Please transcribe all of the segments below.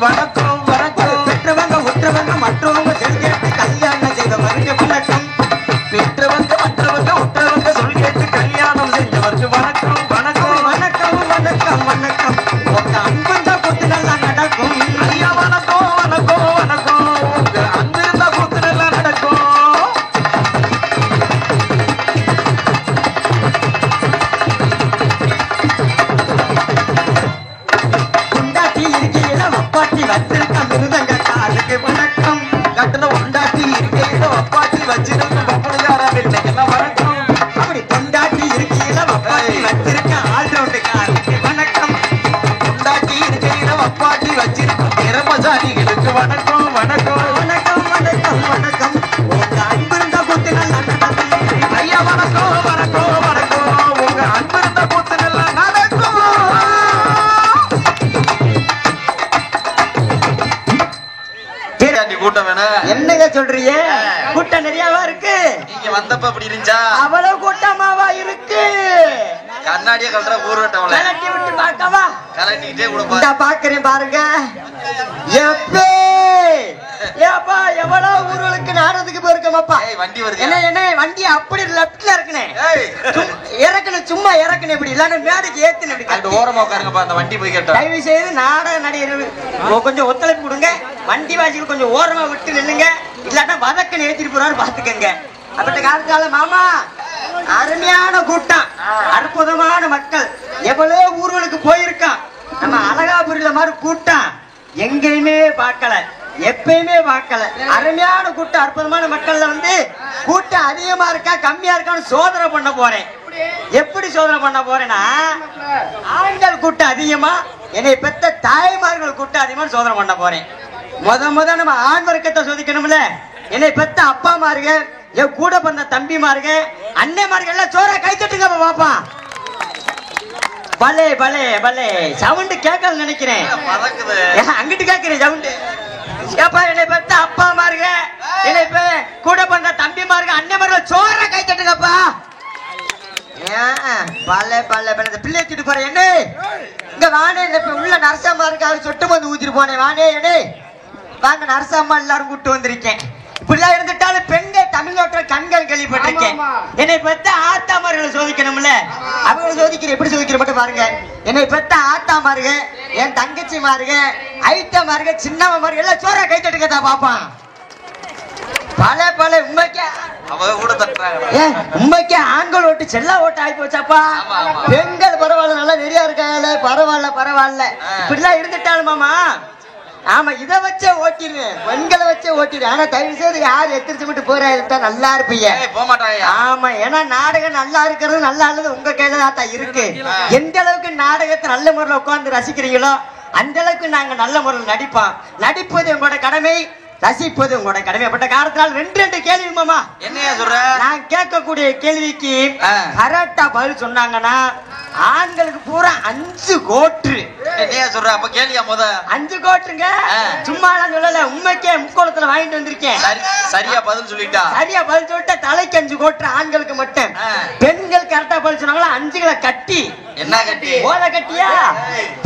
வணக்கம் வணக்கம். பெற்றவங்க உற்றவங்க மற்றவங்க சொல் கேட்டு கல்யாணம் செய்தவருக்கு வணக்கம். பெற்றவங்க மற்றவங்க உற்றவங்க சொல் கேட்டு கல்யாணம் செஞ்சவருக்கு வணக்கம் வணக்கம் வணக்கம் வணக்கம் வணக்கம். உங்க அன்புந்தா கூத்து நல்லா நடக்கும். ஐயா வணக்கம் வணக்கம் வணக்கம். உங்க அன்பு இருந்தா கூத்து நல்லா நடக்கும். கொண்டாட்டி இருக்கையில வப்பாட்டி வச்சிருக்க மிருதங்க காலுக்கு வணக்கம். கட்டுல கொண்டாட்டி இருக்கையில வப்பாட்டி வச்சிருக்க பப்பளையாரா இன்னைக்கெல்லாம் வணக்கம். அப்படி கொண்டாட்டி இருக்கையில வப்பாட்டி வச்சிருக்க ஆல்ரவுண்டு காலுக்கு வணக்கம். கொண்டாட்டி இருக்கையில வப்பாட்டி வச்சிருக்க திறமசாலிகளுக்கு வணக்கம் வணக்கம் வணக்கம் வணக்கம் வணக்கம். உங்க அன்பு இருந்தா கூத்து நல்லா நடக்கும். ஐயா வணக்கம் வணக்கம் வணக்கம். உங்க அன்பு இருந்தா கூத்து நல்லா நடக்கும். கூட்டம் வேணும். என்னங்க சொல்றீங்க? கூட்டம் நிறையவா இருக்கு. நீங்க வந்தப்ப அப்படி இருந்துச்சா? அவ்வளவு கூட்டமாவா இருக்கு? கண்ணாடிய கலற ஊர்வட்டவள கலட்டி விட்டு பார்க்கவா? கலட்டிட்டே கூட பாரு. பாக்குறேன் பாருங்க. எப்பே ஏப்பா எவ்வளவு ஊர்களுக்கு நாடத்துக்கு போயிருக்கமாப்பா. வண்டி வருது. என்ன என்ன வண்டி அப்படி லெஃப்ட்ல இருக்குனே. இறக்கணும் சும்மா இறக்கணும் இப்படி இல்லன்னா மேடைக்கு ஏத்துன இப்படி அந்த ஓரமா உட்காருங்கப்பா. அந்த வண்டி போய் கேட்டா தயவு செய்து நாடக நடிகர்கள் கொஞ்சம் ஒத்துழைப்பு கொடுங்க. வண்டி வாசிகள் கொஞ்சம் ஓரமா விட்டு நில்லுங்க. இல்லாட்டா வதக்கன்னு ஏத்திட்டு போறாரு பாத்துக்கங்க. அப்பட்ட காலத்தால மாமா அருமையான கூட்டம், அற்புதமான மக்கள், எவ்வளவு ஊர்களுக்கு போயிருக்கான். நம்ம அழகாபுரியில மாதிரி கூட்டம் எங்கேயுமே பார்க்கல, எப்பயுமே பார்க்கல. அருமையான கூட்டம், அற்புதமான மக்கள்ல வந்து கூட்டம் அதிகமா இருக்கா கம்மியா இருக்கான்னு சோதனை பண்ண போறேன். எப்படி சோதனை பண்ண போறேன்னா, ஆண்கள் கூட்டம் அதிகமா, என்னை பெத்த தாய்மார்கள் கூட்டம் அதிகமா சோதனை பண்ண போறேன். முத நம்ம ஆண் வர்க்கத்தை சோதிக்கணும்ல. என்னை பெத்த அப்பா மாருங்க, என் கூட பிறந்த தம்பி மாருங்க, அண்ணன்மார்கள் எல்லாம் சோற கை தட்டுங்க பாப்பா. பலே பலே பலே. சவுண்ட் கேட்கல நினைக்கிறேன். அங்கிட்டு கேட்கிறேன் சவுண்ட். ஏப்பா என்னை பெத்த அப்பா மாருங்க, என்னை கூட பிறந்த தம்பி மாருங்க, அண்ணன்மார்கள் சோற கை தட்டுங்கப்பா. பல்ல பல்ல பல்ல பிள்ளை தூட்டு போறேன். என்ன இங்க வானே, உள்ள நரசம்மா இருக்காது சொட்டு மருந்து ஊத்திட்டு போனேன். வானே என்ன வாங்க, நரசம்மா எல்லாரும் கூட்டு வந்திருக்கேன். இப்படிலாம் இருந்துட்டாலும் பெண்கள் தமிழ்நாட்டில் கண்கள் கேள்விப்பட்டிருக்கேன். என்னை பெத்த ஆத்தாமார்களை சோதிக்கணும்ல, அவங்களை சோதிக்கிற எப்படி சோதிக்கிற மட்டும் பாருங்க. என்னை பெத்த ஆத்தாமாருங்க, என் தங்கச்சி மாருங்க, ஐட்டமாருங்க, சின்னவ மாருங்க எல்லாம் சோற கை தட்டுக்கதா பாப்பான். பல பல உண்மைக்கே அவங்க கூட தட்டுறாங்க. உண்மைக்கே ஆண்கள் ஓட்டு செல்லா ஓட்டு ஆகி போச்சாப்பா. பெண்கள் பரவாயில்ல, நல்லா நிறைய இருக்காங்க. பரவாயில்ல பரவாயில்ல. இப்படிலாம் இருந்துட்டாலும் மாமா, ஆமா இதை வச்சே ஓட்டிடுவேன், பெண்களை வச்சே ஓட்டிடுவேன். ஆனா தயவு செய்து யார் எத்திரிச்சு மட்டும் போறா நல்லா இருப்பீங்க. ஆமா, ஏன்னா நாடகம் நல்லா இருக்கிறது நல்லா இல்லது உங்க கையில தான் இருக்கு. எந்த அளவுக்கு நாடகத்தை நல்ல முறையில் உட்கார்ந்து ரசிக்கிறீங்களோ அந்த அளவுக்கு நாங்க நல்ல முறையில் நடிப்போம். நடிப்பது உங்களோட கடமை, ரசிப்பது உங்களோட கடமைப்பட்ட காரணத்தினால் ரெண்டு கேள்வி மாமா. என்னையா சொல்ற? நான் கேட்கக்கூடிய கேள்விக்கு கரெக்டா பதில் சொன்னாங்கன்னா ஆண்களுக்கு பூரா 5 கோட்டு. என்னையா சொல்ற? அப்ப கேளியா முத 5 கோட்டுங்க. சும்மா சொல்லல, உண்மைக்கே முக்கோணத்துல வாங்கிட்டு வந்திருக்கேன். சரியா பதில் சொல்லிட்டா? சரியா பதில் சொல்லிட்டா தலைக்கு 5 கோட்டு ஆண்களுக்கு மட்டும். பெண்கள் கரெக்டா பதில் சொன்னாங்களா 5களை கட்டி. என்ன கட்டி? ஓலை கட்டியா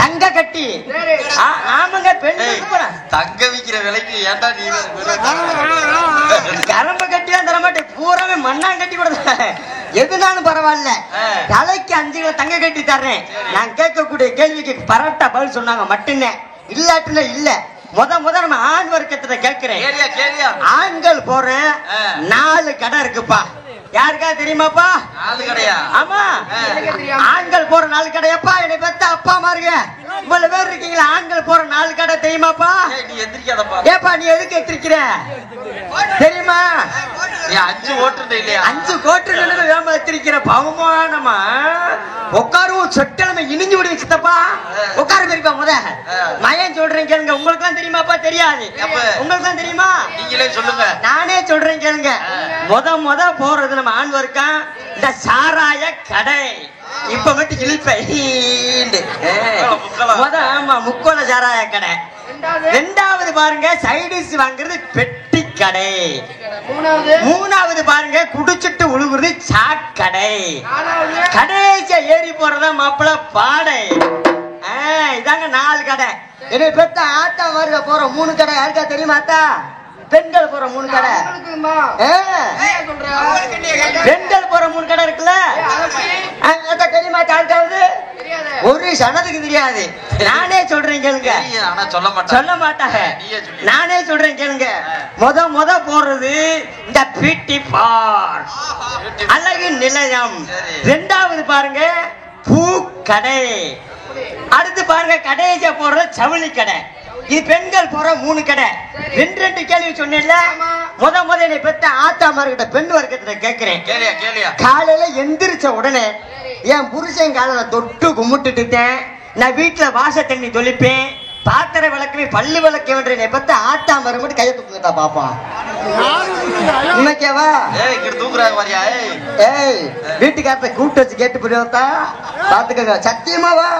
தங்க கட்டி? ஆமாங்க, பெண்களுக்கு தங்க விக்கிற விலைக்கு ஏன்டா நீ கரம்ப கட்டிலாம் தர மாட்டேன், பூராவே மண்ணாங்கட்டி கூட எதுனாலும் பரவாயில்ல, தலைக்கு 5களை தங்க கட்டி தர்றேன். நான் கேட்கக்கூடிய கேள்விக்கு கரெக்டா பதில் சொன்னாங்க மட்டும்னே, இல்லாட்டுல இல்ல. முத நம்ம ஆண் வர்க்கத்தை கேட்கிறேன். ஆண்கள் போற 4 கடை இருக்குப்பா. யாருக்கா தெரியுமாப்பா? 4 கடையா? ஆமா, ஆண்கள் போற 4 கடையாப்பா. என்னை பெத்த அப்பா மாருங்க இவ்வளவு பேர் இருக்கீங்களா, ஆண்கள் போற 4 கடை தெரியுமாப்பா? நீ எந்திரிக்காதப்பா. ஏப்பா நீ எதுக்கு எத்திரிக்கிற தெரியுமா? நீ 5 ஓட்டு இல்லையா? 5 கோட்டு வேமா எத்திரிக்கிற பவமானமா. உட்காரும் சொட்டலமை இனிஞ்சு விடுங்க சித்தப்பா. உட்காரு பெரியப்பா. முத மயன் சொல்றேன் கேளுங்க. உங்களுக்கு எல்லாம் தெரியுமாப்பா? தெரியாது. உங்களுக்கு தான் தெரியுமா? நீங்களே சொல்லுங்க. நானே சொல்றேன் கேளுங்க. முத போறது நம்ம ஆண் வர்க்கம் இந்த சாராய கடை. இப்ப மட்டும் இழிப்பை ஆமா முக்கோண சாராய கடை. 2வது பாருங்க சைடிஸ் வாங்குறது பெட்டி கடை. 3வது பாருங்க குடிச்சிட்டு உழுகுறது சாக்கடை. கடைசியா ஏறி போறதா மாப்பிள்ள பாடை. இதாங்க 4 கடை. என்னை பெத்த ஆத்தா மாதிரி போற 3 கடை யாருக்கா தெரியுமாத்தா? பெண்கள் போற 3 கடை. பெண்கள் போற 3 கடை இருக்குல்ல, தெரியுமா? யாருக்காவது ஒரு சனதுக்கு தெரியாது. நானே சொல்றேன் கேளுங்க. சொல்ல மாட்டாங்க. நானே சொல்றேன் கேளுங்க. முத போடுறது இந்த பிடி பார்க் அழகு நிலையம். 2வது பாருங்க பூக்கடை. அடுத்து பாருங்க கடைசியா போடுறது ஜவுளி கடை. இது பெண்கள் போற 3 கடை. 2 கேள்வி சொன்னேன்ல. முத என்னை பெத்த ஆத்தா மார்கிட்ட பெண் வர்க்கத்துல கேக்குறேன். காலையில எந்திரிச்ச உடனே என் புருஷன் காலையில தொட்டு கும்பிட்டுட்டேன். நான் வீட்டுல வாச தண்ணி தொளிப்பேன், பாத்திர விளக்குவே, பல்லு விளக்க வேண்டிய பெத்த ஆத்தா மறுபடி கையை தூக்குதா பாப்பா. இன்னைக்கேவா வீட்டுக்காரத்தை கூப்பிட்டு வச்சு கேட்டு புரியாதா பாத்துக்கங்க. சத்தியமாவா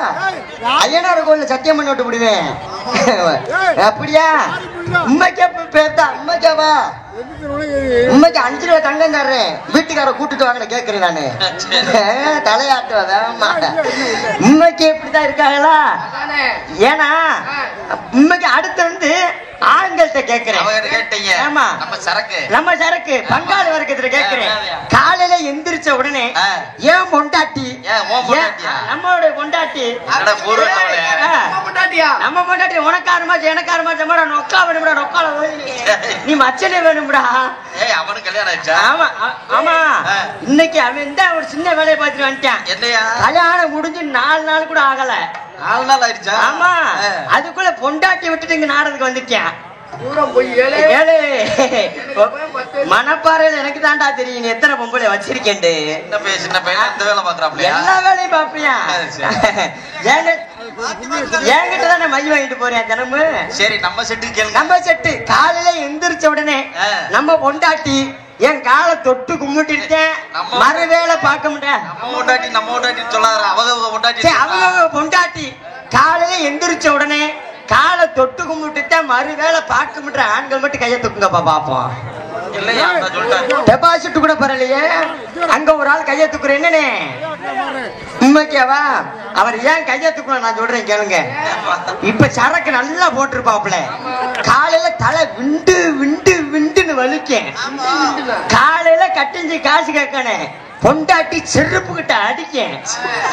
ஐயனார் கோயில சத்தியம் பண்ணி விட்டு விடுவேன். அப்படியா? உண்மைக்கே பேர்த்தா உண்மைக்கேவா? உண்மைக்கு 5 ரூபாய் தங்கம் தர்றேன், வீட்டுக்கார கூட்டிட்டு வாங்க கேக்குறேன் நானு. தலையாட்டுவா உண்மைக்கு எப்படிதான் இருக்காங்களா? ஏன்னா உண்மைக்கு அடுத்து வந்து ஆண்கள்கிட்ட கேக்குறேன். ஆமா நம்ம சரக்கு பங்காளி வர்க்கத்துல கேக்குறேன். காலையில எந்திரிச்ச உடனே ஏன் பொண்டாட்டி, நம்மளோட பொண்டாட்டி, நம்ம பொண்டாட்டி உனக்கு ஆரம்பிச்சு எனக்கு ஆரம்பிச்ச மாதிரி நொக்கா வேணும்டா, நொக்கால நீ மச்சனே வேணும்டா. ஆமா ஆமா. இன்னைக்கு அவன் தான் ஒரு சின்ன வேலையை பார்த்துட்டு வந்துட்டான். கல்யாணம் முடிஞ்சு 4 நாள் கூட ஆகல. 4 நாள் ஆயிடுச்சா? ஆமா. அதுக்குள்ள பொண்டாட்டி விட்டுட்டு இங்க நாடகத்துக்கு வந்துட்டேன். மனப்பாறையில எனக்கு தாண்டா தெரியும் எத்தனை பொம்பளை வச்சிருக்கேன். எல்லா வேலையும் பாப்பியா? என்கிட்ட தானே மை வாங்கிட்டு போறேன் தினமும். சரி நம்ம செட்டு காலையில எந்திரிச்ச உடனே நம்ம பொண்டாட்டி என் காலை தொட்டு கும்பிட்டுட்டேன். மறுவேளை பார்க்க முடியாது. அவங்க பொண்டாட்டி காலையில எந்திரிச்ச உடனே காலை தொட்டு கும்பிட்டுட்டா மறுவேளை பார்க்க முடிய ஆண்கள் மட்டும் கையை தூக்குங்கப்பா பாப்போம். டெபாசிட் கூட பரலையே, அங்க ஒரு ஆள் கையை தூக்குற. என்னனே உண்மைக்கேவா? அவர் ஏன் கையை தூக்கணும் நான் சொல்றேன் கேளுங்க. இப்ப சரக்கு நல்லா போட்டிருப்பாப்ல, காலையில தலை விண்டு விண்டு விண்டுன்னு வலிக்கேன். காலையில கட்டிஞ்சு காசு கேட்கணும், பொண்டாட்டி செருப்பு கிட்ட அடிக்கேன்.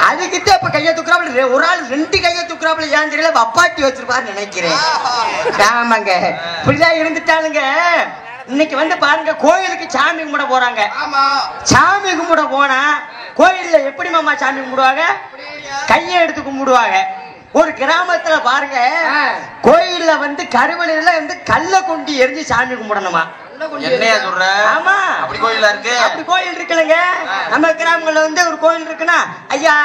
அதுக்கிட்ட இப்ப கையை தூக்குறாப்புல. ஒரு ஆள் 2 கையை தூக்குறாப்புல. ஏன் தெரியல, வப்பாட்டி வச்சிருப்பாரு நினைக்கிறேன். ஆமாங்க, இப்படிதான் இருந்துட்டாளுங்க. இன்னைக்கு வந்து பாருங்க, கோயிலுக்கு சாமி கும்பிட போறாங்க. சாமி கும்பிட போனா கோயில்ல எப்படி மாமா சாமி கும்பிடுவாங்க? கையை எடுத்து கும்பிடுவாங்க. ஒரு கிராமத்துல பாருங்க, கோயில்ல வந்து கருவறையில வந்து கல்ல கொண்டு எரிஞ்சு சாமி கும்பிடணுமா? என்னையா சொல்ற? ஆமா, அப்படி கோயில் இருக்கு. அப்படி கோயில் இருக்குல்லங்க. நம்ம கிராமங்கள்ல வந்து ஒரு கோயில் இருக்குன்னா, ஐயா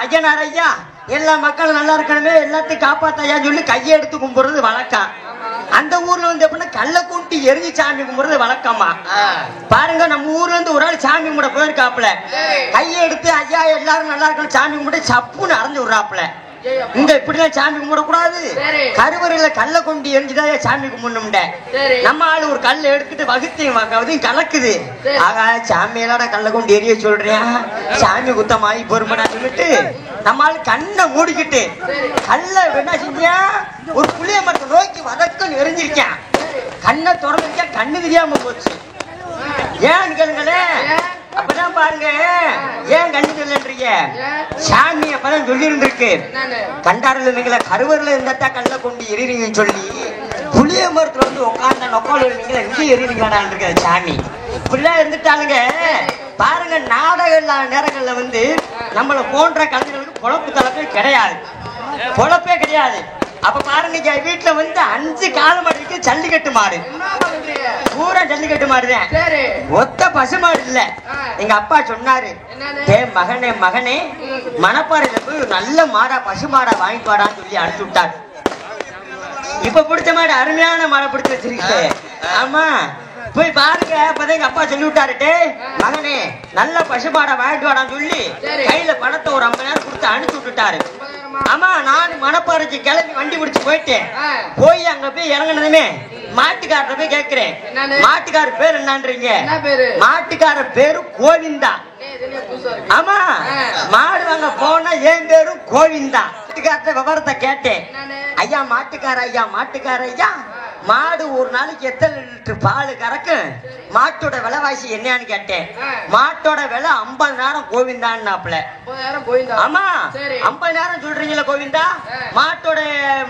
ஐயனார் ஐயா எல்லா மக்களும் நல்லா இருக்கணுமே, எல்லாத்தையும் காப்பாத்தையா சொல்லி கையை எடுத்து கும்பிடுறது வழக்கம். அந்த ஊர்ல வந்து எப்படின்னா கல்ல கொண்டு எரிஞ்சு சாமி கும்பிடுறது வழக்கமா. பாருங்க, நம்ம ஊர்ல இருந்து ஒரு ஆள் சாமி கும்பிட போயிருக்காப்புல. கையை எடுத்து ஐயா எல்லாரும் நல்லா இருக்கணும் சாமி கும்பிட்டு சப்புன்னு அரைஞ்சு விடுறாப்புல. இங்க இப்படிலாம் சாமி கும்பிட கூடாது. கருவறையில கல்ல கொண்டு எரிஞ்சுதான் சாமி கும்பிடணும்ட. நம்ம ஆளு ஒரு கல்ல எடுத்துட்டு வகுத்தையும் கலக்குது. ஆகா, சாமியெல்லாம் கல்ல கொண்டு எரிய சொல்றியா, சாமி குத்தமாயி பொறுமடா சொல்லிட்டு நம்ம ஆளு கண்ணை மூடிக்கிட்டு கல்ல என்ன செஞ்சியா, ஒரு புளிய மரத்தை நோக்கி வதக்கம் எரிஞ்சிருக்கேன். கண்ணை திறந்துருக்கேன், கண்ணு தெரியாம போச்சு. ஏன்னு கேளுங்களே. அப்பதான் பாருங்க, ஏன் கண்ணு தெரியலன்றீங்க? சாமி அப்பதான் சொல்லி இருந்திருக்கு, கண்டாரில் இருந்தீங்களா கருவறையில இருந்தா கல்ல கொண்டு எறிறீங்கன்னு சொல்லி புளிய மரத்துல வந்து உட்கார்ந்த நொக்கால் இருந்தீங்களா இங்கே எறிறீங்களான்னு இருக்க சாமி. இப்படிலாம் இருந்துட்டாளுங்க. பாருங்க, நாடக நேரங்கள்ல வந்து நம்மள போன்ற கலைஞர்களுக்கு பொழப்பு தலைப்பே கிடையாது, பொழப்பே கிடையாது. அப்ப பாருங்க, வீட்டுல வந்து 5 கால மாடு இருக்கு, ஜல்லிக்கட்டு மாடு பூரா ஜல்லிக்கட்டு மாடுதான், ஒத்த பசு மாடு இல்ல. எங்க அப்பா சொன்னாரு, மகனே மகனே மணப்பாறையில போய் நல்ல மாடா பசு மாடா வாங்கிட்டு வாடான்னு சொல்லி அனுப்பிச்சு விட்டாரு. இப்ப பிடிச்ச மாடு அருமையான மாடை பிடிச்சு வச்சிருக்கு. ஆமா, போய் பாருங்க. அப்பதான் எங்க அப்பா சொல்லி விட்டாரு, மகனே நல்ல பசு மாடை வாங்கிட்டு வாடான்னு சொல்லி கையில பணத்தை ஒரு 50,000 கொடுத்து அனுப்பிச்சு விட்டுட்டாரு. ஆமா, நான் மணப்பாறைக்கு கிளம்பி வண்டி பிடிச்சு போயிட்டேன். போய் அங்க போய் இறங்கினதுமே மாட்டுக்காரரை போய் கேட்கிறேன், மாட்டுக்கார பேர் என்னன்றீங்க? மாட்டுக்கார பேரு கோவிந்தா. ஆமா, மாடு வாங்க போனா என் பேரும் கோவிந்தா. மாட்டுக்கார்ட்ட விவரத்தை கேட்டேன். ஐயா மாட்டுக்கார ஐயா மாட்டுக்கார ஐயா, மாடு ஒரு நாளைக்கு எத்தனை லிட்டர் பால் கறக்கும், மாட்டோட விலைவாசி என்னன்னு கேட்டேன். மாட்டோட விலை 50,000 கோவிந்தான்னாப்ல. ஆமா 50,000 சொல்றீங்களா கோவிந்தா?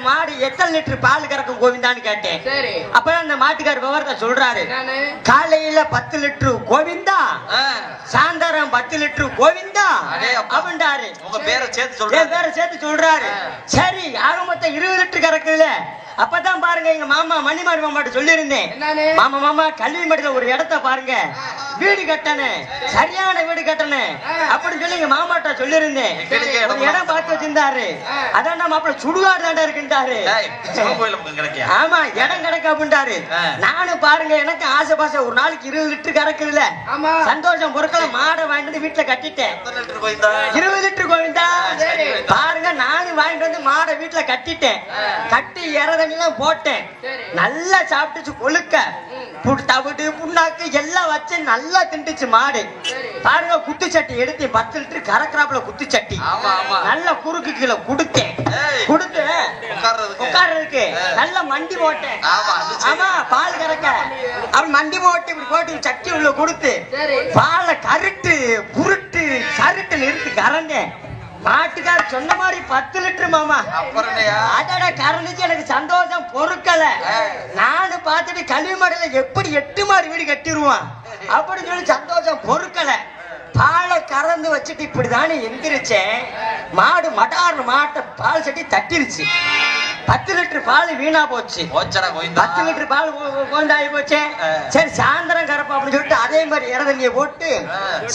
மாடு எத்தனை லிட்டர் பால் கறக்கும் கோவிந்தான்னு கேட்டேன். அப்ப அந்த மாட்டுக்கார விவரத்தை சொல்றாரு. காலையில 10 லிட்டர் கோவிந்தா, சாயந்தரம் 10 லிட்டர் கோவிந்தா அப்படின்றாரு. உங்க பேரை சேர்த்து சொல்றாரு. சரி ஆக மொத்தம் 20 லிட்டர் கறக்குதுல. அப்பதான் பாருங்க எங்க மாமா மணிமாரி மாமாட்ட சொல்லியிருந்தேன், மாமா கல்வி மடல ஒரு இடத்த பாருங்க, வீடு கட்டணும், சரியான வீடு கட்டணும் அப்படின்னு சொல்லி எங்க மாமாட்ட சொல்லியிருந்தேன். ஒரு இடம் பார்த்து வச்சிருந்தாரு. அதான் மாப்பிள்ள சுடுகாடு தாண்டா இருக்குன்றாரு. ஆமா இடம் கிடக்கு அப்படின்றாரு. நானும் பாருங்க எனக்கு ஆசை பாசை ஒரு நாளைக்கு 20 லிட்டர் கறக்குதுல, சந்தோஷம் பொருட்களை மாடை வாங்கிட்டு வீட்டுல கட்டிட்டேன். 20 லிட்டர் கோவிந்தா பாருங்க. நானும் வாங்கிட்டு வந்து மாடை வீட்டுல கட்டிட்டேன். கட்டி இறதெல்லாம் போட்டேன். நல்லா சாப்பிட்டுச்சு கொழுக்க, தவிடு புண்ணாக்கு எல்லாம் வச்சு நல்லா திண்டுச்சு மாடு. பாருங்க குத்துச்சட்டி எடுத்து 10 லிட்டர் கறக்குறாப்புல குத்துச்சட்டி நல்ல குறுக்கு கீழே கொடுத்தேன். கொடுத்து உட்கார்றதுக்கு நல்ல மண்டி போட்டேன். ஆமா பால் கறக்க அவன் மண்டி போட்டு இப்படி போட்டு சட்டி உள்ள கொடுத்து பாலை கருட்டு புருட்டு சருட்டு நிறுத்தி கறந்தேன். மாட்டுக்கார சொன்ன மாதிரி 10 லிட்டர் மாமா. அதோட கறந்துச்சு எனக்கு சந்தோஷம் பொறுக்கல. நானும் பார்த்துட்டு கல்வி மடல எப்படி 8 மாடி வீடு கட்டிடுவான் அப்படின்னு சொல்லி சந்தோஷம் பொறுக்கல. பாலை கறந்து வச்சுட்டு இப்படிதானே எந்திரிச்சேன். மாடு மடார்னு மாட்டை பால் சட்டி தட்டிருச்சு. 10 லிட்டர் பால் வீணா போச்சு. 10 லிட்டர் பால் கோந்தாயி போச்சு. சரி சாயந்தரம் கறப்பா அப்படின்னு சொல்லிட்டு அதே மாதிரி இறதண்ணியை போட்டு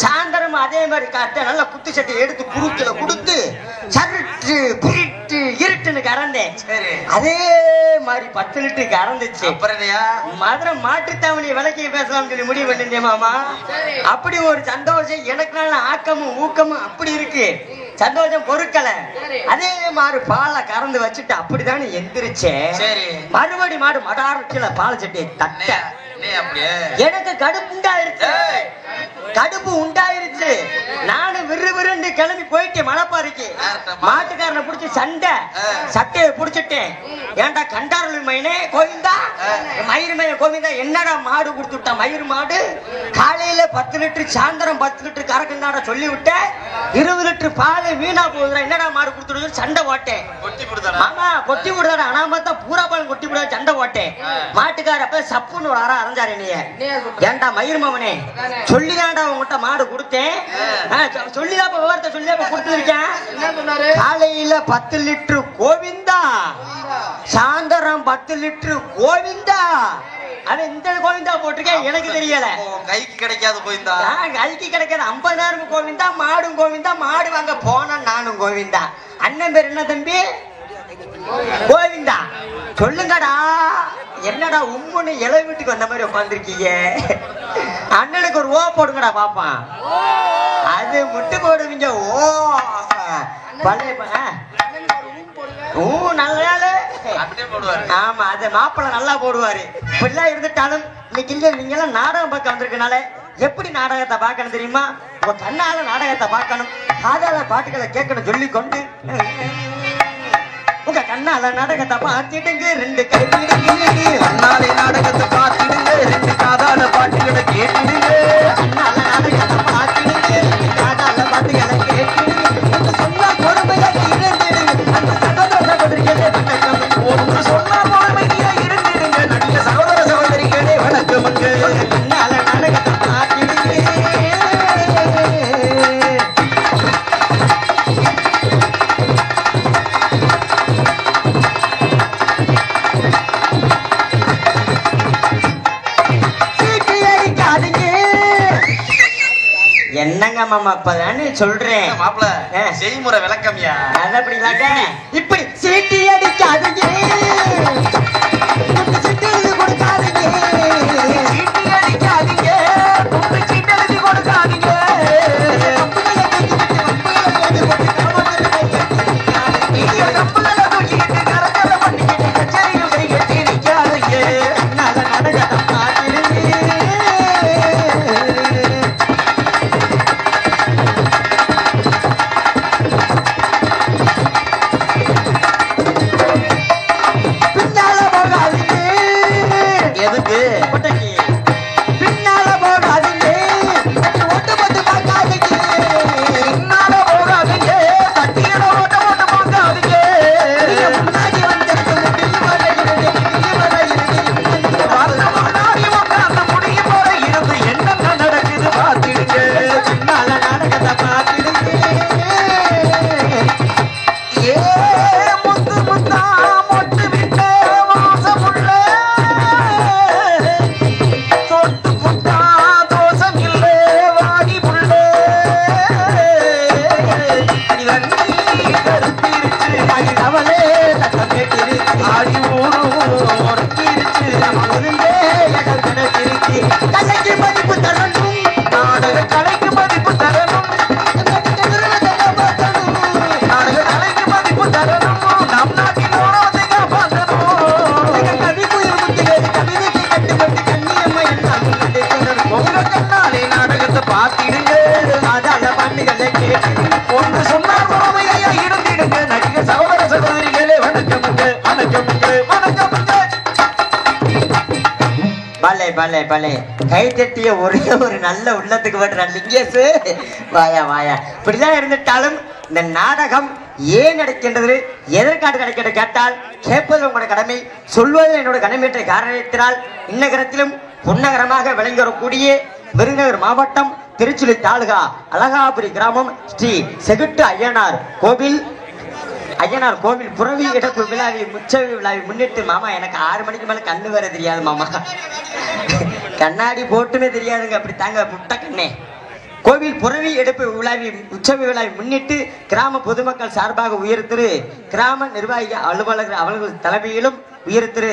சாயந்தரம் அதே மாதிரி காட்ட நல்லா குத்து சட்டி எடுத்து குறுக்கில கொடுத்து சருட்டு புரிட்டு இருட்டுன்னு கறந்தேன். அதே மாதிரி 10 லிட்டர் கறந்துச்சு. மதுரை மாட்டுத்தாவணி விலைக்கு பேசலாம் சொல்லி முடிவு பண்ணிருந்தேன் மாமா. அப்படி ஒரு சந்தோஷம் எனக்கு நல்ல ஆக்கமும் ஊக்கமும் அப்படி இருக்கு. சந்தோஷம் பொறுக்கல. அதே மாதிரி பாலை கறந்து வச்சுட்டு அப்படிதான் எந்திரிச்சேன். மறுபடி மாடு மடாறு கீழே பால் சட்டியை தட்ட எனக்கு கடுப்பு உண்டாயிருச்சு. நானும் விறுவிறுன்னு கிளம்பி போயிட்டு மலைப்பாறைக்கு மாட்டுக்காரனை பிடிச்சி சட்டையை பிடிச்சிட்டேன். ஏன்டா கண்டாரல் மைனே கோவிந்தா, மயிறு மைய கோவிந்தா, என்னடா மாடு கொடுத்துட்டா மயிறு மாடு காலையில 10 லிட்டர் சாயந்தரம் 10 லிட்டர் கறக்குந்தாட சொல்லி விட்டேன். 20 லிட்டர் பால் வீணா போகுதுடா, என்னடா மாடு கொடுத்துட்டு சண்டை போட்டேன். ஆமா கொட்டி விடுதாடா அனாமத்தா பூரா பால் கொட்டி விட சண்டை போட்டேன். மாட்டுக்கார அப்ப சப்புன்னு ஒரு அற அரைஞ்சாரு. நீ ஏன்டா மயிறு மாமனே சொல்லிதான்டா உங்ககிட்ட மாடு கொடுத்தேன், சொல்லிதான் விவரத்தை சொல்லிதான் கொடுத்துருக்கேன். காலையில 10 லிட்டர் கோவிந்தா, சாயந்தரம் 10 லிட்டர் கோவிந்தா. அவன் இந்த கோவிந்தா போட்டிருக்கேன் எனக்கு தெரியல. கைக்கு கிடைக்காது கோவிந்தா, கைக்கு கிடைக்காது. 50,000 கோவிந்தா, மாடும் கோவிந்தா, மாடு வாங்க போன நானும் கோவிந்தா. அண்ணன் பேர் என்ன தம்பி? கோவிந்தா. சொல்லுங்கடா என்னடா உம்முன்னு இலை வீட்டுக்கு வந்த மாதிரி உட்காந்துருக்கீங்க. அண்ணனுக்கு ஒரு ஓ போடுங்கடா பாப்பான். அது முட்டு போடுவீங்க. ஓ பழைய நல்ல ஆமா அது மாப்பிள்ள நல்லா போடுவாரு. இப்படிலாம் இருந்துட்டாலும் இன்னைக்கு நீங்க எல்லாம் நாடகம் பார்க்க வந்திருக்கனால எப்படி நாடகத்தை பார்க்கணும் தெரியுமா? உங்க கண்ணால நாடகத்தை பார்க்கணும், காதால பாட்டுகளை கேட்கணும் சொல்லி கொண்டு உங்க கண்ணால நாடகத்தை பார்த்துடுங்க, 2 கையிடுங்க. கண்ணாலே நாடகத்தை பார்த்துடுங்க, 2 காதால பாட்டுகளை கேட்டுடுங்க. கண்ணால நாடகத்தை பார்த்துடுங்க, 2 காதால பாட்டுகளை கேட்டுடுங்க. சொன்னா பொறுமையா இருந்துடுங்க, அந்த சகோதர சகோதரிகளே வணக்கம். ஒன்று சொன்னா பொறுமையா இருந்துடுங்க, நல்ல சகோதர சகோதரிகளே வணக்கம். கண்ணால நாடகத்தை பார்த்துடுங்க. என்னங்க மாமா இப்பதானே சொல்றேன். மாப்பிள செய்முறை விளக்கம்யா. அது அப்படிங்களாக்க இப்படி சீட்டி அடிக்காதீங்க, சீட்டி எழுதி கொடுக்காதீங்க, சீட்டி அடிக்காதீங்க, சீட்டி எழுதி கொடுக்காதீங்க. பலே பலே பலே கை தட்டிய ஒரே ஒரு நல்ல உள்ளத்துக்கு பண்ற லிங்கேசு. வாயா வாயா. இப்படிதான் இருந்துட்டாலும் இந்த நாடகம் ஏன் நடக்கின்றது, எதற்காக நடக்கிறது கேட்டால் கேட்பது உங்களோட கடமை, சொல்வது என்னோட கடமை என்ற காரணத்தினால் இந்நகரத்திலும் புன்னகரமாக விளங்கி வரக்கூடிய விருதுநகர் மாவட்டம் திருச்சுழி தாலுகா அழகாபுரி கிராமம் ஸ்ரீ செகுட்டு ஐயனார் கோவில் புறவி இடப்பு விழாவை முச்சவி விழாவை முன்னிட்டு மாமா எனக்கு 6 மணிக்கு மேல கண்ணு வர தெரியாது மாமா, கண்ணாடி போட்டுமே தெரியாதுங்க, அப்படி தாங்க முட்டை கண்ணே. கோவில் புறவி எடுப்பு விழாவை உற்சவ விழாவை முன்னிட்டு கிராம பொதுமக்கள் சார்பாக உயர் திரு கிராம நிர்வாக அலுவலர்கள் அவர்கள் தலைமையிலும் உயர் திரு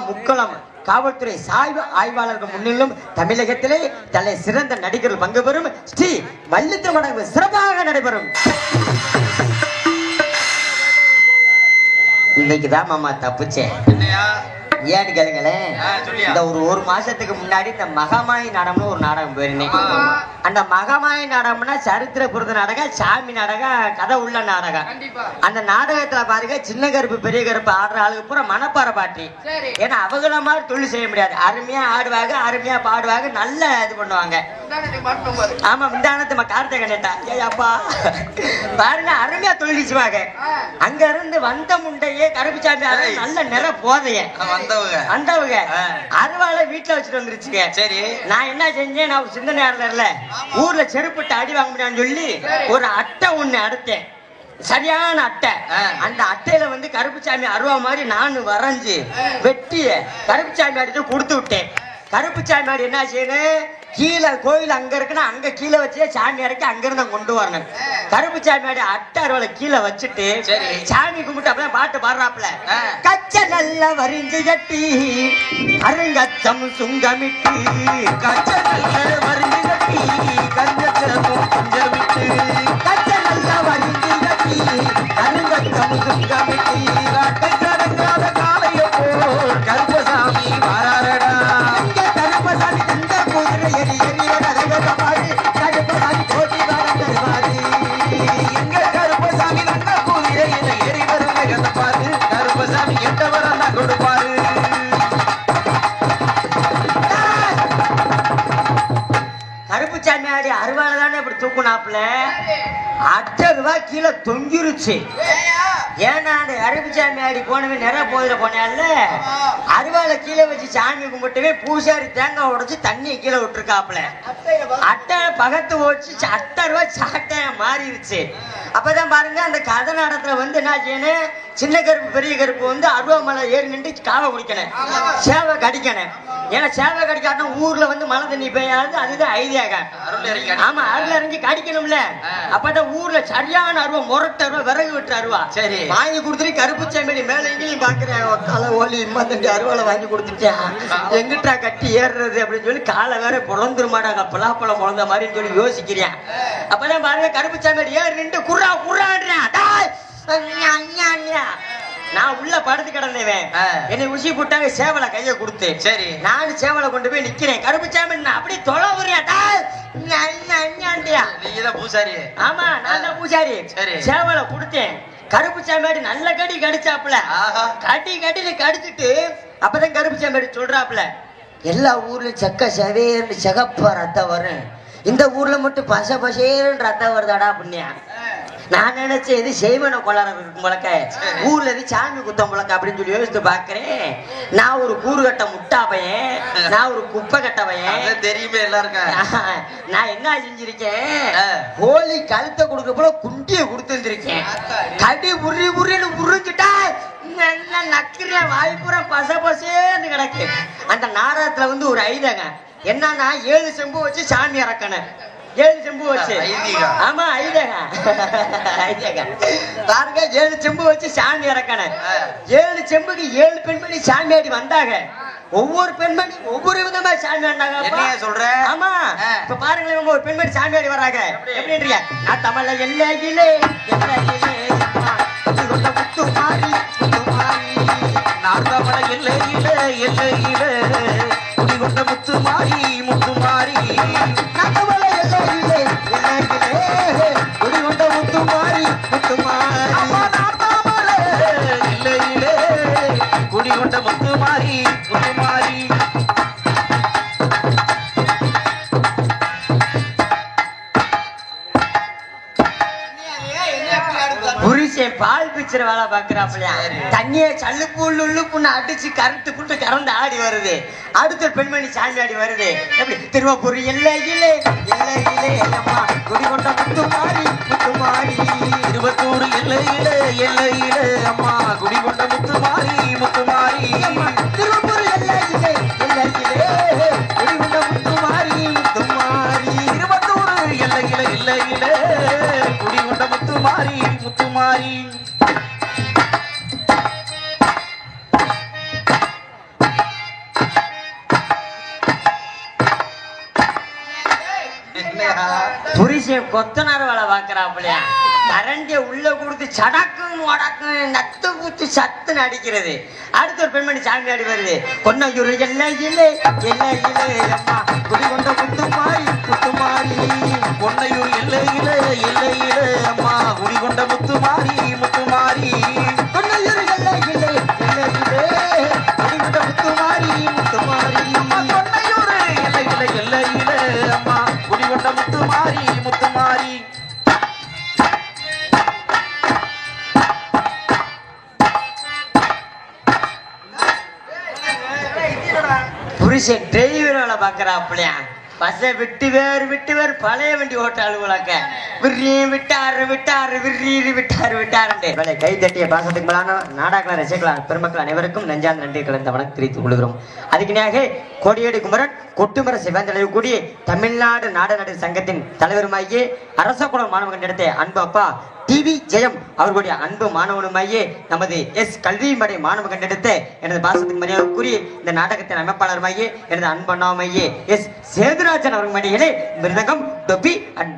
முக்களம் காவல்துறை சாய்வு ஆய்வாளர்கள் முன்னிலும் தமிழகத்திலே தலை சிறந்த நடிகர்கள் பங்கு பெறும் ஸ்ரீ வள்ளி திருமணம் சிறப்பாக நடைபெறும். இன்னைக்குதான் மாமா தப்புச்சேன். ஏன்னு கேளுங்களேன், இந்த ஒரு மாசத்துக்கு முன்னாடி இந்த மகமாயி நாடகம்னு ஒரு நாடகம் போயிருந்தேன். அந்த மகமாயி நாடகம்னா சரித்திர புரித நாடகம், சாமி நாடகம், கதை உள்ள நாடகம். அந்த நாடகத்துல பாருங்க சின்ன கருப்பு பெரிய கருப்பு ஆடுற ஆளுக்கு பூரா மனப்பாறை பாட்டி. ஏன்னா அவங்கள மாதிரி தொழில் செய்ய முடியாது, அருமையா ஆடுவாங்க, அருமையா பாடுவாங்க, நல்ல இது பண்ணுவாங்க. ஆமா முந்தானத்து கார்த்திகை கண்ணேட்டா ஏப்பா பாருங்க அருமையா தொழில் செய்வாங்க. அங்க இருந்து வந்த முண்டையே கருப்பு சாமி நல்ல நிற போதைய வந்தவங்க அருவாளை வீட்டுல வச்சுட்டு வந்துருச்சுங்க. சரி நான் என்ன செஞ்சேன், நான் சிந்தனை இல்ல ஊர்ல செருப்புட்டு அடி வாங்க முடியான்னு சொல்லி ஒரு அட்டை ஒண்ணு அடுத்தேன், சரியான அட்டை. அந்த அட்டையில வந்து கருப்புச்சாமி அருவா மாதிரி நான் வரைஞ்சு வெட்டிய கருப்புச்சாமி அடித்து கொடுத்து விட்டேன். கருப்புச்சாமி அடி என்ன செய்யணும், கீழே கோயில் அங்க இருக்குன்னா அங்க கீழே வச்சு சாமி இறக்கி அங்க இருந்து கொண்டு வரணும். கருப்பு சாமி அடி அட்டை அருவாளை கீழே வச்சுட்டு சாமி கும்பிட்டு அப்படியே பாட்டு பாடுறாப்புல, கச்ச நல்ல வரிஞ்சு கட்டி அருங்கச்சம் சுங்கமிட்டு கச்ச நல்ல வரிஞ்சு கட்டி கஞ்சச்சமும் குஞ்சமிட்டு கச்ச நல்ல வரிஞ்சு கட்டி அருங்கச்சம் சுங்கமிட்டு கச்சரங்காத காலையோ கருப்பசாமி வாராரடா கருப்பசாமி தந்த குதிரை எரி எரி கருப்பசாமி கருப்பசாமி கோட்டி வாரந்தருவாரு எங்க கருப்பசாமி தந்த குதிரை எரி வருங்க கருப்பாரு கருப்பசாமி எட்டவரா கொடுப்பாரு. கருப்புச்சாமி ஆடி அருவாளை தானே இப்படி தூக்குனாப்புல 8 ரூபாய் கீழே தொங்கிருச்சு. ஏன்னா அந்த கருப்புச்சாமி ஆடி போனவே நிறைய போதில போனால அருவாளை கீழே வச்சு சாமி கும்பிட்டுவே பூசாரி தேங்காய் உடைச்சு தண்ணியை கீழே விட்டுருக்காப்புல. அட்டை பகத்து ஓடிச்சு 8 ரூபாய் சாட்டையா மாறிடுச்சு. அப்பதான் பாருங்க அந்த கதை நாடகத்துல வந்து என்ன செய்யணும், சின்ன கருப்பு பெரிய கருப்பு வந்து அருவா மலை ஏறி நின்று காவை குடிக்கணும், சேவை கடிக்கணும். ஏன்னா சேவை கடிக்காட்டும் ஊர்ல வந்து மழை தண்ணி பெய்யாது, அதுதான் ஐடியாக. ஆமா அருள் இறங்கி கடிக்கணும்ல. அப்பதான் ஊர்ல சரியான அருவா முரட்டு அருவா விறகு விட்டு அருவா சரி வாங்கி கொடுத்துட்டு கருப்புச்சாமி மேல எங்கேயும் பாக்குறேன் காலை ஓலி இம்மாத்தண்டி அருவாலை வாங்கி கொடுத்துட்டேன், எங்கிட்டா கட்டி ஏறுறது அப்படின்னு சொல்லி காலை வேற பொழந்துருமாடாங்க பலாப்பழம் பொழந்த மாதிரின்னு சொல்லி யோசிக்கிறேன். அப்பதான் பாருங்க கருப்புச்சாமி ஏறி நின்று குர்ரா குர்ரான்றேன். நான் உள்ள படுத்து கிடந்தேன், என்னை உசி போட்டாங்க சேவலை கைய கொடுத்து. சரி நானும் சேவலை கொண்டு போய் நிக்கிறேன், கருப்புச்சாமி அப்படி தொலைவுறியாடா பூசாரி. ஆமா நான் தான் பூசாரி. சேவலை கொடுத்தேன், கருப்புச்சாமி நல்ல கடி கடிச்சாப்புல, கடின்னு கடிச்சிட்டு அப்பதான் கருப்புச்சாமி சொல்றாப்புல, எல்லா ஊர்லயும் செக்க செவேர்னு சிகப்பா ரத்தம் வரும், இந்த ஊர்ல மட்டும் பச பசேன்னு ரத்தம் வருதாடா புண்ணியா. நான் நினைச்சேன் இது செய்வன கொள்ளார முழக்க ஊர்ல இருந்து சாமி குத்தம் முழக்க அப்படின்னு சொல்லி யோசித்து பாக்குறேன். நான் ஒரு கூறு கட்ட முட்டா பையன், நான் ஒரு குப்பை கட்ட பையன் தெரியுமே எல்லாருக்கும். நான் என்ன செஞ்சிருக்கேன், ஹோலி கழுத்தை கொடுக்க போல குண்டிய கொடுத்துருக்கேன், கடி உரி உரின்னு உறிஞ்சிட்டா நக்கிறேன், வாய்ப்புறம் பச பசேன்னு கிடக்கு. அந்த நாடகத்துல வந்து ஒரு ஐதங்க என்னன்னா 7 செம்பு வச்சு சாமி இறக்கணும், 7 செம்பு வச்சு. ஆமா ஐதங்க பாருங்க 7 செம்பு வச்சு சாமி இறக்கணும். 7 செம்புக்கு 7 பெண்மணி சாமி ஆடி வந்தாங்க, ஒவ்வொரு பெண்மணி ஒவ்வொரு விதமா சாமி ஆடினாங்க. சொல்ற ஆமா இப்ப பாருங்களேன், ஒரு பெண்மணி சாமி ஆடி வர்றாங்க எப்படின்றீங்க, நான் தமிழ்ல எல்லையிலே முத்து மாறி நான் தமிழ எல்லையிலே எல்லையிலே குடிகொண்ட முத்து மாறி முத்து மாறி குடிகொண்ட முத்து மாறி முத்து மாறி இல்லையிலே குடிகொண்ட முத்து மாறி முத்து மாறி ஆபீஸ்ல வேலை பாக்குறாப்லையா தண்ணியை சல்லுப்பு உள்ளுப்புன்னு அடிச்சு கரண்ட் புட்டு கறந்து ஆடி வருது. அடுத்த பெண்மணி சாமி ஆடி வருது. எப்படி திருவாப்பூர் எல்லையிலே எல்லையிலே அம்மா குடிகொண்ட முத்துமாரி முத்துமாரி. திருவத்தூர் எல்லையிலே எல்லையிலே அம்மா குடிகொண்ட முத்துமாரி முத்துமாரி. திருவாப்பூர் எல்லையிலே எல்லையிலே குடிகொண்ட முத்துமாரி முத்துமாரி. திருவத்தூர் எல்லையிலே எல்லையிலே குடிகொண்ட முத்துமாரி முத்துமாரி. புருஷன் கொத்தனார் வேலை பாக்குறாப்லையா கரண்டிய உள்ள கொடுத்து சடக்குன்னு உடக்குன்னு நத்து பூச்சி சத்துன்னு அடிக்கிறது. அடுத்த ஒரு பெண்மணி சாமி ஆடி வருது. பொன்னையூர் எல்லையிலே எல்லையிலே அம்மா குடிகொண்ட முத்துமாரி முத்துமாரி. பொன்னையூர் எல்லையிலே எல்லையிலே அம்மா குடிகொண்ட முத்துமாரி முத்துமாரி. பொன்னையூர் எல்லையிலே எல்லையிலே குடிகொண்ட முத்துமாரி முத்துமாரி. பொன்னையூர் எல்லையிலே எல்லையிலே அம்மா குடிகொண்ட முத்துமாரி முத்துமாரி. புருஷன் டிரைவர் வேலை பாக்குறாப்லையா பஸ்ஸை விட்டு வேறு பழைய வண்டி ஓட்ட அலுவலாக்க விரியும் விட்டாரு விட்டாரு விரீரு விட்டாரு விட்டாருண்டு வேலை கை தட்டிய பாசத்துக்கு மேலான நாடாக்கள ரசிக்கலாம் பெருமக்கள் அனைவருக்கும் நெஞ்சால் நன்றி கலந்த வணக்கம் தெரிவித்துக் கொள்கிறோம். அதுக்குனாக கோடியேடு குமரன் கொட்டுமர சிவந்தளவு கூடிய தமிழ்நாடு நாடநாடு சங்கத்தின் தலைவருமாகிய அரசகுலம் மாணவர்கள் நடத்த அன்பு அப்பா டிவி ஜெயம் அவர்களுடைய அன்பு மாணவனுமாயே நமது எஸ் கல்வி மடை மாணவ கண்டெடுத்த எனது பாசத்துக்கு மரியாதை கூறி இந்த நாடகத்தின் அமைப்பாளருமாயே எனது அன்பண்ணாமையே எஸ் சேதுராஜன் அவர்கள் மடியிலே மிருதங்கம் தொப்பி அட்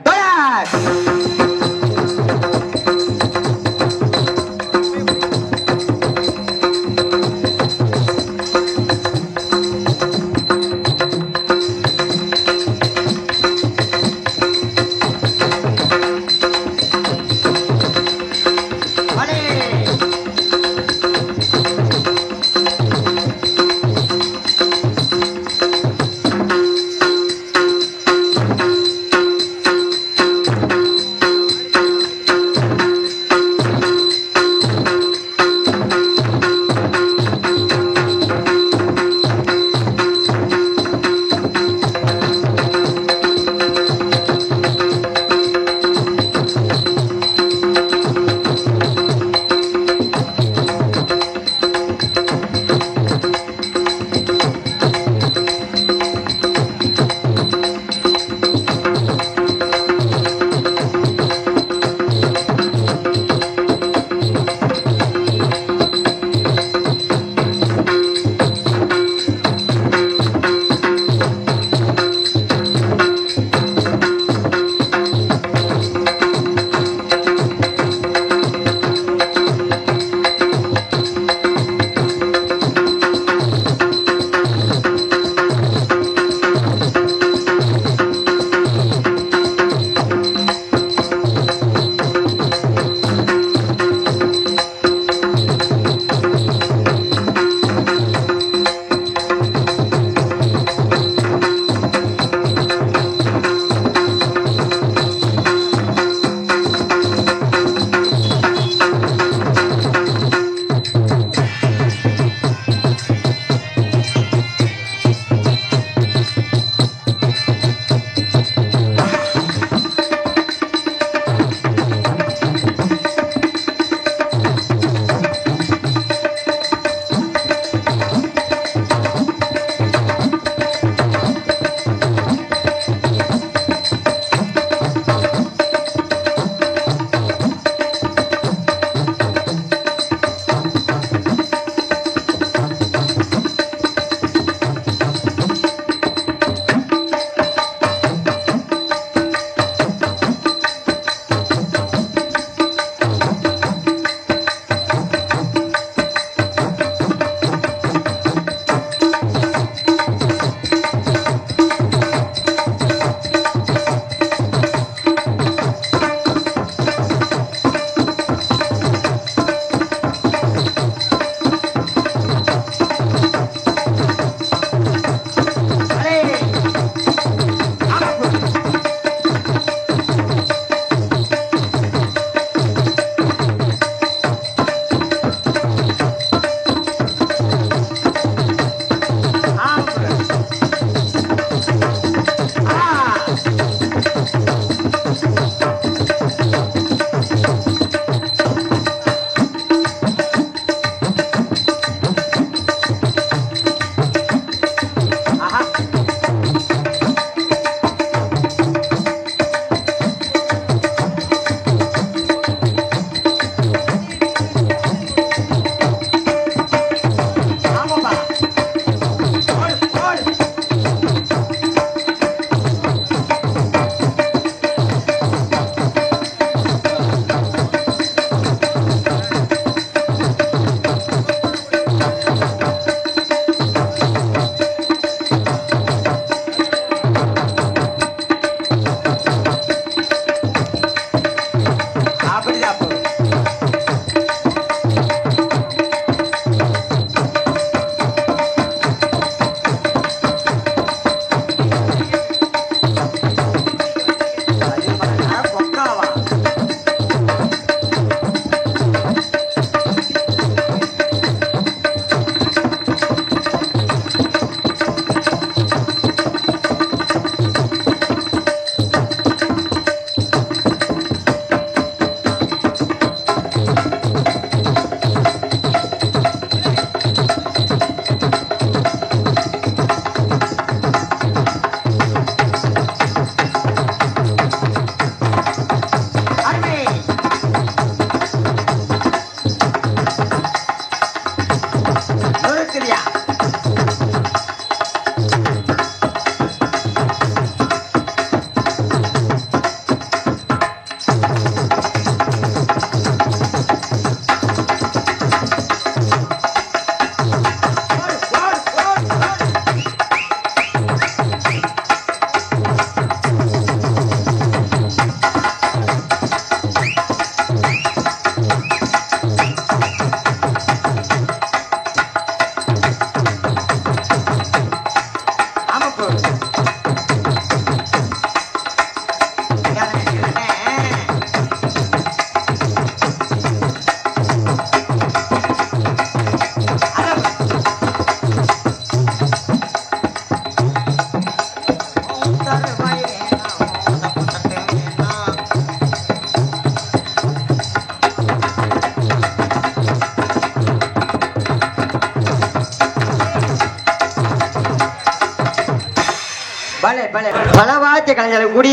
பல வாத்திய கலைஞர்கள் கூடி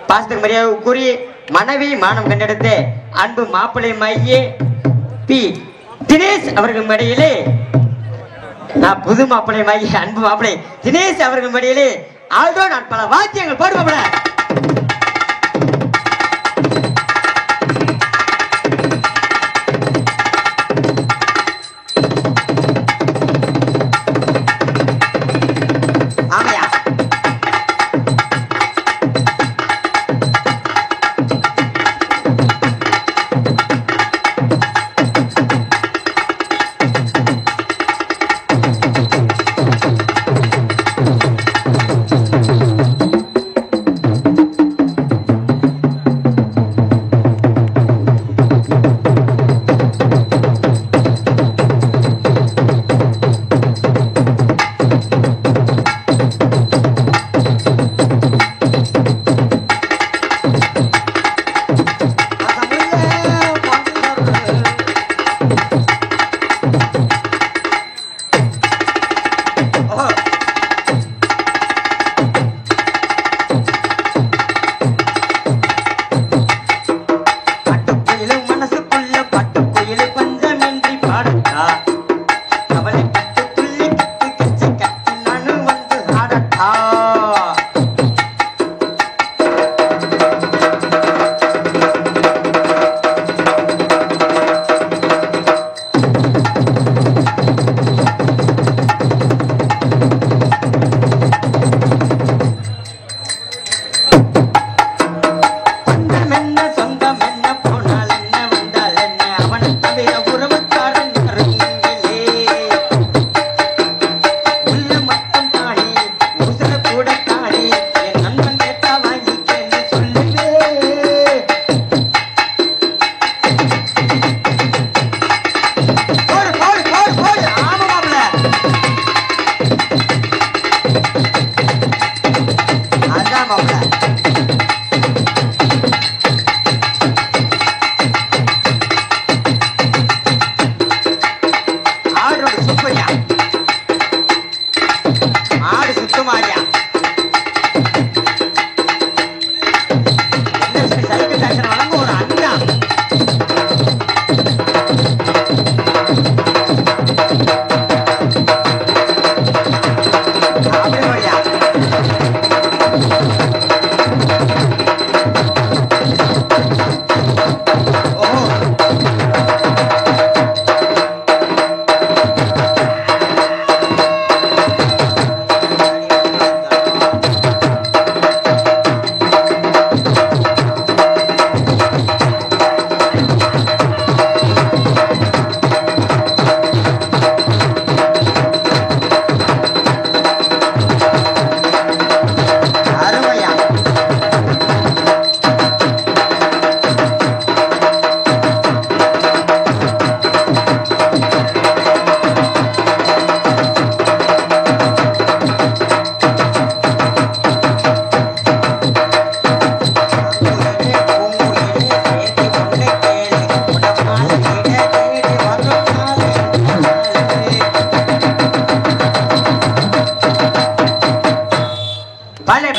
பாசத்துக்கு மரியாதை கூறி மனைவி மானம் கண்டெடுத்து அன்பு மாப்பிள்ளை மையே பி தினேஷ் அவர்கள் மடியிலே நான் புது மாப்பிள்ளை மைய அன்பு மாப்பிள்ளை தினேஷ் அவர்கள் மடியிலே ஆல்தோ நான் பல வாத்தியங்கள் போடுவாங்க.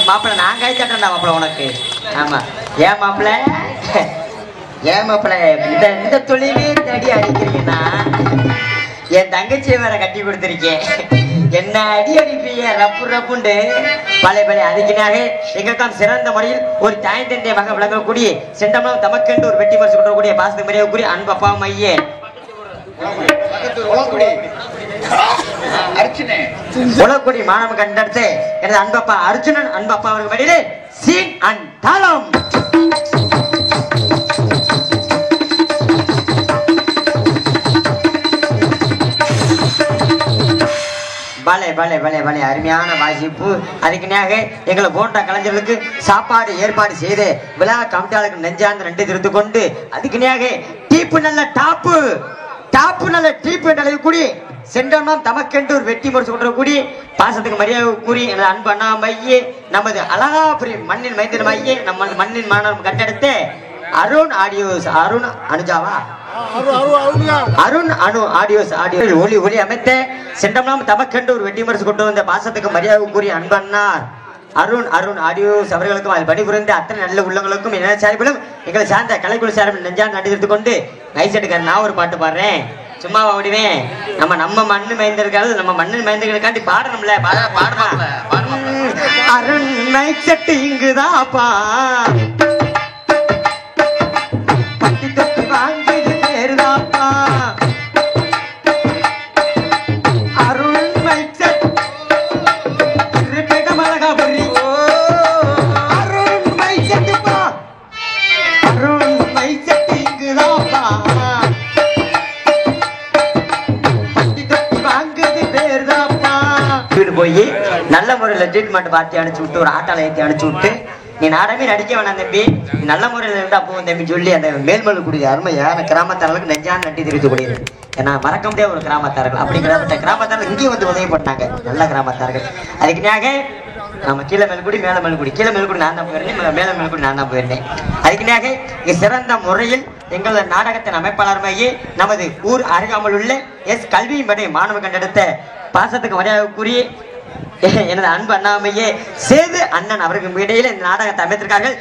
மாப்பிள்ள நான் கை தட்டேன்டா மாப்பிள்ள உனக்கு. ஆமா ஏன் மாப்பிள்ள ஏன் மாப்பிள்ள இந்த தொழிலே தடி அடிக்கிறீங்கன்னா என் தங்கச்சியை வேற கட்டி கொடுத்துருக்கேன். என்ன அடி அடிப்பீங்க ரப்பு ரப்புண்டு பழைய பழைய அதுக்கினாக எங்களுக்கான சிறந்த முறையில் ஒரு தாய் தந்தைய மக விளங்கக்கூடிய செண்டமலம் தமக்கென்று ஒரு வெட்டி மரிச்சு கொண்டக்கூடிய பாசத்துக்கு மரியாதைக்குரிய அன்பு அப்பா மையே உலகக்குடி மாணவன் கண்டெடுத்து எனது அன்பப்பா அர்ஜுனன் அன்பு அப்பா அவர்கள் மடியிலே சீன் அண்ட் தாளம். பலே பலே பலே பலே அருமையான வாசிப்பு. அதுக்குனாக எங்களை போன்ற கலைஞர்களுக்கு சாப்பாடு ஏற்பாடு செய்து விழா கமிட்டியாளருக்கு நெஞ்சார்ந்து நன்றி தெரிந்து கொண்டு அதுக்குனாக டீப்பு நல்ல டாப்பு நல்ல டீப்பு என்று கூடி சென்றோம் தமக்கென்று ஒரு வெட்டி முறைச்சு கொண்டு கூடி பாசத்துக்கு மரியாதை கூறி எனது அன்பு அண்ணா மையே நமது அழகாபுரி மண்ணின் மைந்தன் மையே நம்ம மண்ணின் மாணவன் கண்டெடுத்து அருண் ஆடியோஸ் அருண் அனுஜாவா அருண் அனு ஆடியோஸ் ஆடியோ ஒளி அமைத்த சென்றோம் தமக்கென்று ஒரு வெட்டி முறைச்சு கொண்டு வந்த பாசத்துக்கு மரியாதை கூறி அன்பு அண்ணார் அருண் ஆடியோஸ் அவர்களுக்கும் அது பணிபுரிந்த அத்தனை நல்ல உள்ளங்களுக்கும் என்ன சார்பிலும் எங்களை சார்ந்த கலைக்குழு சார்பில் நெஞ்சான் நன்றி தெரிவித்துக் கொண்டு நைஸ் எடுக்காரு. நான் ஒரு பாட்டு பாடுறேன், சும்மாவா ஓடிவேன். நம்ம மண்ணு மைந்தர்கள், நம்ம மண்ணு மைந்தர்களுக்காண்டி பாடணும்ல. அருண் நைட் செட்டு இங்குதாப்பா, பட்டி தொட்டு வாங்கிது பேருதாப்பா. Arun night set Malakapuri, Arun night செட்டுப்பா, அருண் நைட் செட்டு இங்குதாப்பா, போய் நல்ல முறையில் ட்ரீட்மெண்ட் பார்த்து அனுப்பிச்சு விட்டு ஒரு ஆட்டால ஏற்றி அனுப்பிச்சு விட்டு நீ நாடமே நடிக்க வேணாம் தம்பி, நீ நல்ல முறையில் இருந்தா போகும் தம்பி சொல்லி அந்த மேல்மலுக்குடிய அருமையான கிராமத்தாரர்களுக்கு நெஞ்சான நன்றி தெரிவித்துக் கொள்கிறேன். ஏன்னா மறக்க முடியாத ஒரு கிராமத்தார்கள், அப்படிங்கிற கிராமத்தார்கள் இங்கேயும் வந்து உதவி பண்ணாங்க, நல்ல கிராமத்தார்கள். அதுக்குனாக நம்ம கீழே மேல்குடி மேல மேல்குடி, கீழே மேல்குடி நான் தான் போயிருந்தேன், மேல மேல்குடி நான் தான் போயிருந்தேன். அதுக்குனாக சிறந்த முறையில் எங்களது நாடகத்தின் அமைப்பாளர்மையே நமது ஊர் அருகாமல் உள்ள எஸ் கல்வி படை மாணவ கண்டெடுத்த பாசத்துக்கு மரியாதை கூறி எனது அன்பு அண்ணாமையே சேது அண்ணன் அவருக்கு இடையில இந்த நாடகத்தை அமைத்திருக்கார்கள்.